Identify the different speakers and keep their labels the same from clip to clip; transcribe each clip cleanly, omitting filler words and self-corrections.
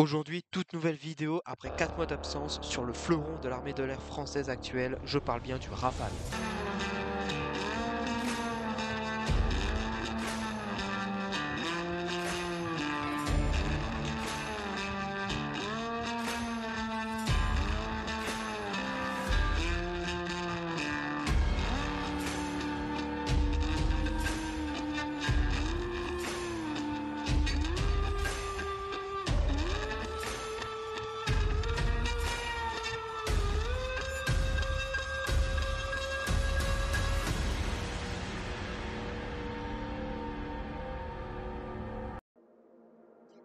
Speaker 1: Aujourd'hui, toute nouvelle vidéo après 4 mois d'absence sur le fleuron de l'armée de l'air française actuelle, je parle bien du Rafale.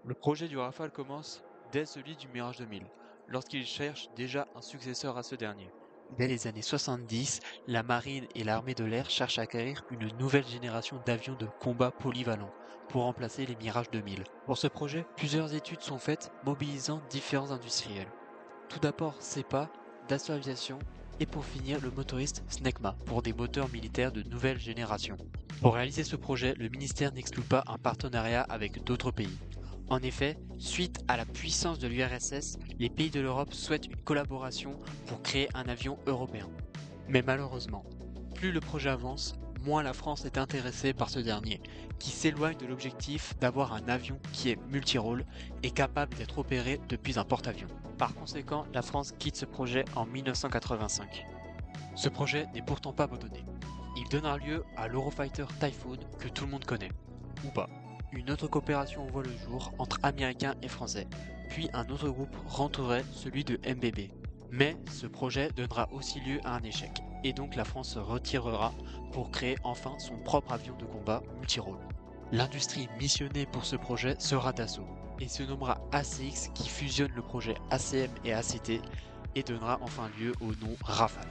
Speaker 1: Le projet du Rafale commence dès celui du Mirage 2000, lorsqu'il cherche déjà un successeur à ce dernier. Dès les années 70, la marine et l'armée de l'air cherchent à acquérir une nouvelle génération d'avions de combat polyvalents pour remplacer les Mirage 2000. Pour ce projet, plusieurs études sont faites mobilisant différents industriels. Tout d'abord CEPA, Dassault Aviation et pour finir le motoriste Snecma pour des moteurs militaires de nouvelle génération. Pour réaliser ce projet, le ministère n'exclut pas un partenariat avec d'autres pays. En effet, suite à la puissance de l'URSS, les pays de l'Europe souhaitent une collaboration pour créer un avion européen. Mais malheureusement, plus le projet avance, moins la France est intéressée par ce dernier, qui s'éloigne de l'objectif d'avoir un avion qui est multirôle et capable d'être opéré depuis un porte-avions. Par conséquent, la France quitte ce projet en 1985. Ce projet n'est pourtant pas abandonné. Il donnera lieu à l'Eurofighter Typhoon que tout le monde connaît, ou pas. Une autre coopération voit le jour entre Américains et Français, puis un autre groupe rentrerait celui de MBB. Mais ce projet donnera aussi lieu à un échec, et donc la France se retirera pour créer enfin son propre avion de combat multirôle. L'industrie missionnée pour ce projet sera Dassault, et se nommera ACX qui fusionne le projet ACM et ACT et donnera enfin lieu au nom Rafale.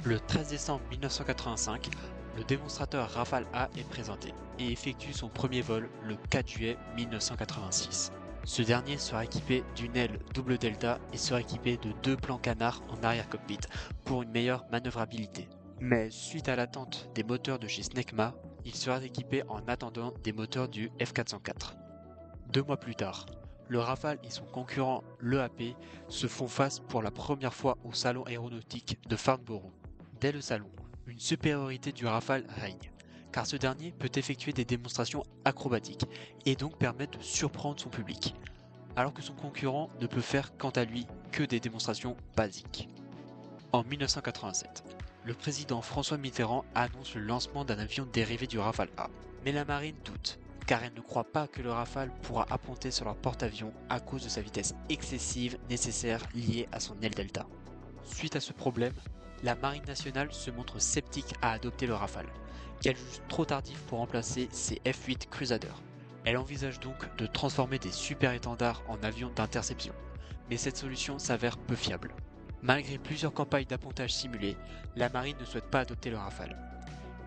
Speaker 1: Le 13 décembre 1985, le démonstrateur Rafale A est présenté et effectue son premier vol le 4 juillet 1986. Ce dernier sera équipé d'une aile double delta et sera équipé de 2 plans canards en arrière-cockpit pour une meilleure manœuvrabilité. Mais suite à l'attente des moteurs de chez Snecma, il sera équipé en attendant des moteurs du F404. 2 mois plus tard, le Rafale et son concurrent l'EAP se font face pour la première fois au salon aéronautique de Farnborough. Dès le salon, une supériorité du Rafale règne, car ce dernier peut effectuer des démonstrations acrobatiques et donc permettre de surprendre son public, alors que son concurrent ne peut faire quant à lui que des démonstrations basiques. En 1987, le président François Mitterrand annonce le lancement d'un avion dérivé du Rafale A. Mais la marine doute, car elle ne croit pas que le Rafale pourra apponter sur leur porte-avions à cause de sa vitesse excessive nécessaire liée à son aile delta. Suite à ce problème, la marine nationale se montre sceptique à adopter le Rafale, qu'elle juge trop tardif pour remplacer ses F-8 Crusader. Elle envisage donc de transformer des super-étendards en avions d'interception, mais cette solution s'avère peu fiable. Malgré plusieurs campagnes d'appontage simulées, la marine ne souhaite pas adopter le Rafale.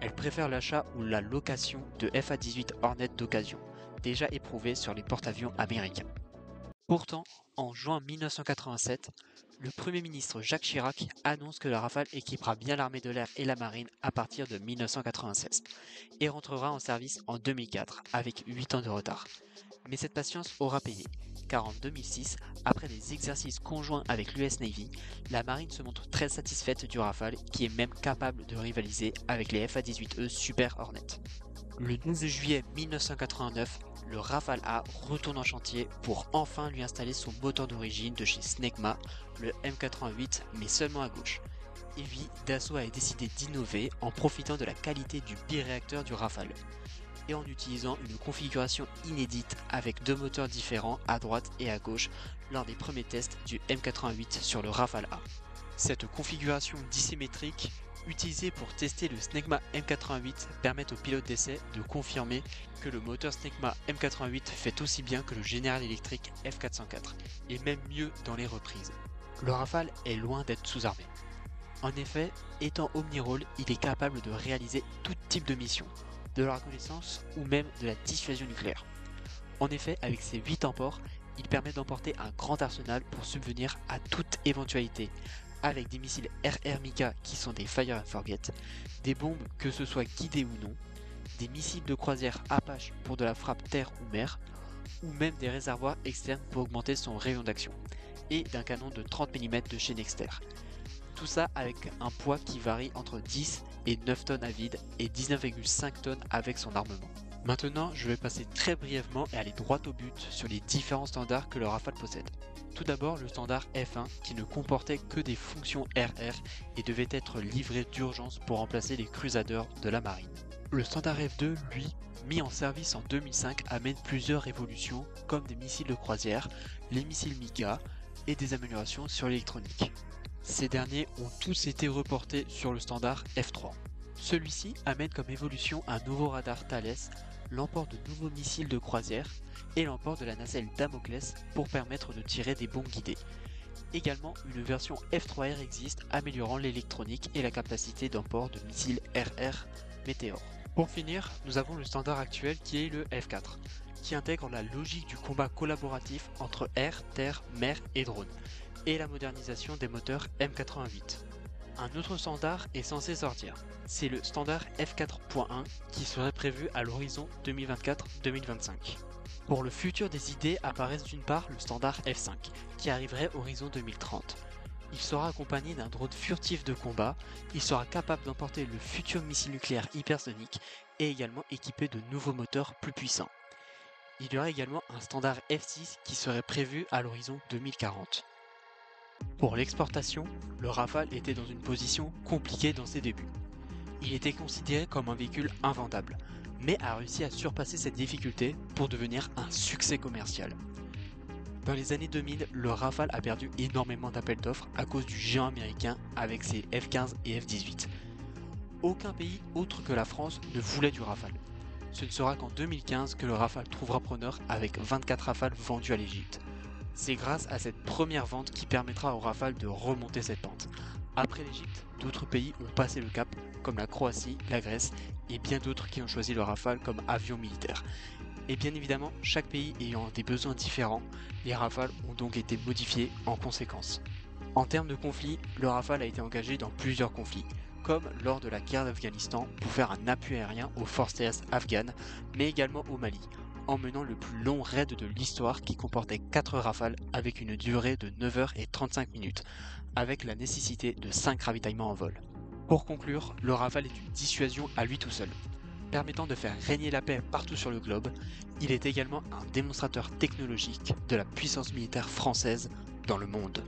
Speaker 1: Elle préfère l'achat ou la location de FA-18 Hornet d'occasion, déjà éprouvés sur les porte-avions américains. Pourtant, en juin 1987, le Premier ministre Jacques Chirac annonce que le Rafale équipera bien l'armée de l'air et la marine à partir de 1996 et rentrera en service en 2004 avec 8 ans de retard. Mais cette patience aura payé, car en 2006, après des exercices conjoints avec l'US Navy, la marine se montre très satisfaite du Rafale qui est même capable de rivaliser avec les FA-18E Super Hornet. Le 12 juillet 1989, le Rafale A retourne en chantier pour enfin lui installer son moteur d'origine de chez Snecma, le M88, mais seulement à gauche. Et puis, Dassault a décidé d'innover en profitant de la qualité du biréacteur du Rafale et en utilisant une configuration inédite avec 2 moteurs différents à droite et à gauche lors des premiers tests du M88 sur le Rafale A. Cette configuration dissymétrique utilisée pour tester le Snecma M88 permet aux pilotes d'essai de confirmer que le moteur Snecma M88 fait aussi bien que le General Electric F404 et même mieux dans les reprises. Le Rafale est loin d'être sous-armé. En effet, étant omnirôle, il est capable de réaliser tout type de mission, de la reconnaissance ou même de la dissuasion nucléaire. En effet, avec ses 8 emports, il permet d'emporter un grand arsenal pour subvenir à toute éventualité, avec des missiles RR Mika qui sont des Fire and Forget, des bombes que ce soit guidées ou non, des missiles de croisière Apache pour de la frappe terre ou mer, ou même des réservoirs externes pour augmenter son rayon d'action, et d'un canon de 30 mm de chez Nexter. Tout ça avec un poids qui varie entre 10 et 9 tonnes à vide et 19,5 tonnes avec son armement. Maintenant, je vais passer très brièvement et aller droit au but sur les différents standards que le Rafale possède. Tout d'abord, le standard F1 qui ne comportait que des fonctions RR et devait être livré d'urgence pour remplacer les Crusaders de la marine. Le standard F2, lui, mis en service en 2005, amène plusieurs évolutions comme des missiles de croisière, les missiles Mika et des améliorations sur l'électronique. Ces derniers ont tous été reportés sur le standard F3. Celui-ci amène comme évolution un nouveau radar Thales, l'emport de nouveaux missiles de croisière et l'emport de la nacelle Damoclès pour permettre de tirer des bombes guidées. Également, une version F3R existe améliorant l'électronique et la capacité d'emport de missiles RR Météor. Pour finir, nous avons le standard actuel qui est le F4, qui intègre la logique du combat collaboratif entre air, terre, mer et drone, et la modernisation des moteurs M88. Un autre standard est censé sortir, c'est le standard F4.1 qui serait prévu à l'horizon 2024-2025. Pour le futur des idées apparaissent d'une part le standard F5 qui arriverait horizon 2030. Il sera accompagné d'un drone furtif de combat, il sera capable d'emporter le futur missile nucléaire hypersonique et également équipé de nouveaux moteurs plus puissants. Il y aura également un standard F6 qui serait prévu à l'horizon 2040. Pour l'exportation, le Rafale était dans une position compliquée dans ses débuts. Il était considéré comme un véhicule invendable, mais a réussi à surpasser cette difficulté pour devenir un succès commercial. Dans les années 2000, le Rafale a perdu énormément d'appels d'offres à cause du géant américain avec ses F-15 et F-18. Aucun pays autre que la France ne voulait du Rafale. Ce ne sera qu'en 2015 que le Rafale trouvera preneur avec 24 Rafales vendus à l'Égypte. C'est grâce à cette première vente qui permettra au Rafale de remonter cette pente. Après l'Égypte, d'autres pays ont passé le cap, comme la Croatie, la Grèce et bien d'autres qui ont choisi le Rafale comme avion militaire. Et bien évidemment, chaque pays ayant des besoins différents, les Rafales ont donc été modifiés en conséquence. En termes de conflits, le Rafale a été engagé dans plusieurs conflits, comme lors de la guerre d'Afghanistan pour faire un appui aérien aux forces terrestres afghanes, mais également au Mali, en menant le plus long raid de l'histoire qui comportait 4 Rafales avec une durée de 9h35, avec la nécessité de 5 ravitaillements en vol. Pour conclure, le Rafale est une dissuasion à lui tout seul. Permettant de faire régner la paix partout sur le globe, il est également un démonstrateur technologique de la puissance militaire française dans le monde.